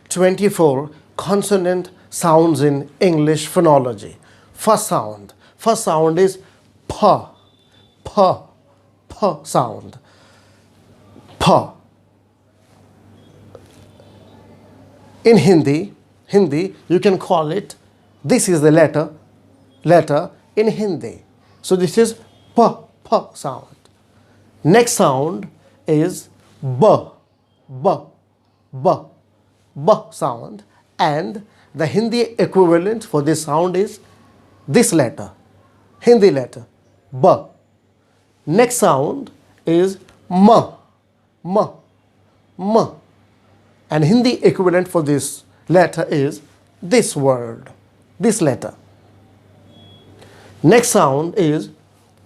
24 consonant sounds in English phonology. First sound is p, p, p sound, p. In Hindi you can call it, this is the letter in Hindi. So this is p, p sound. Next sound is b, b, b, b sound, and the Hindi equivalent for this sound is this letter, Hindi letter, b. Next sound is m, m, m, and Hindi equivalent for this letter is this word, this letter. Next sound is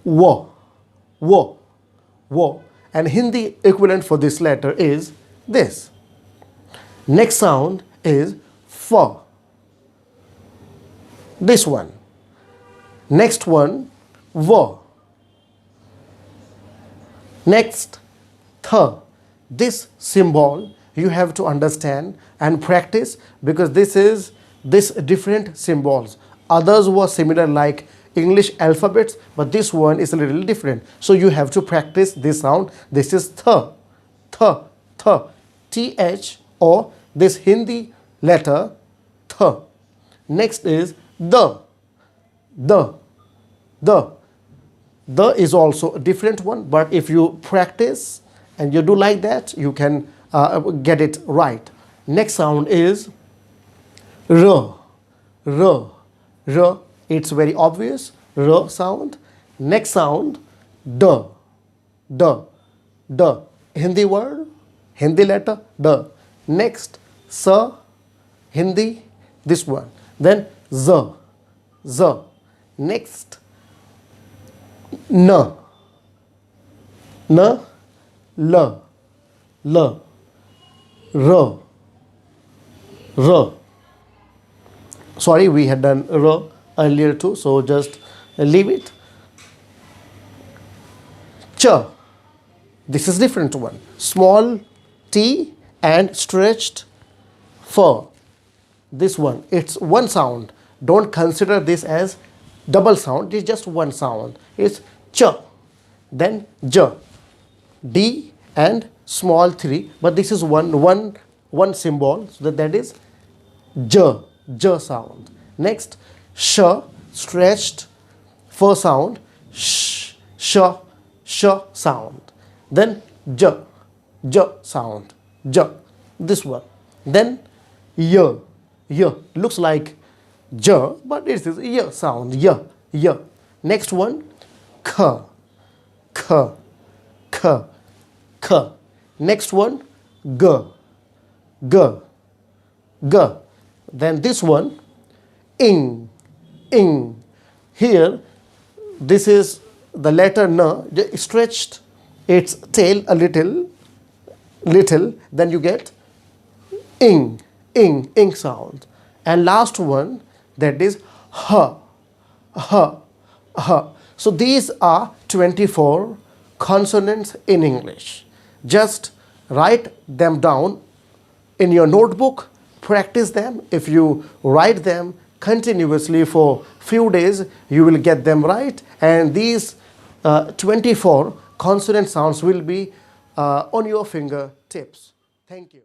w, w, w, and Hindi equivalent for this letter is this. Next sound is f, this one. Next one, v. Next, th. This symbol you have to understand and practice, because this different symbols. Others were similar like English alphabets, but this one is a little different. So you have to practice this sound. This is th, th, th, th, or this Hindi letter th. Next is the. The is also a different one, but if you practice and you do like that, you can get it right. Next sound is r, r, r. It's very obvious, r sound. Next sound, d, d, d. Hindi word, Hindi letter, d. Next, sa, Hindi, this one. Then z, z. Next, n, n, l, l, r, r. Sorry, we had done r earlier too, so just leave it. Ch. This is different one. Small t and stretched f. This one, it's one sound. Don't consider this as double sound. It's just one sound. It's ch. Then j, d and small 3, but this is one symbol, so that is j, j sound. Next, sh, stretched f sound, sh, sh, sh sound. Then j, j sound, j, this one. Then y, y, looks like j, but it is y sound, y, y. Next one, k, k, k, k. Next one, g, g, g. Then this one, ing, ing. Here, this is the letter n, stretched its tail a little, then you get ing, ing, ing sound. And last one, that is h, h, h. So these are 24 consonants in English. Just write them down in your notebook, practice them. If you write them continuously for few days, you will get them right, and these 24 consonant sounds will be on your fingertips. Thank you.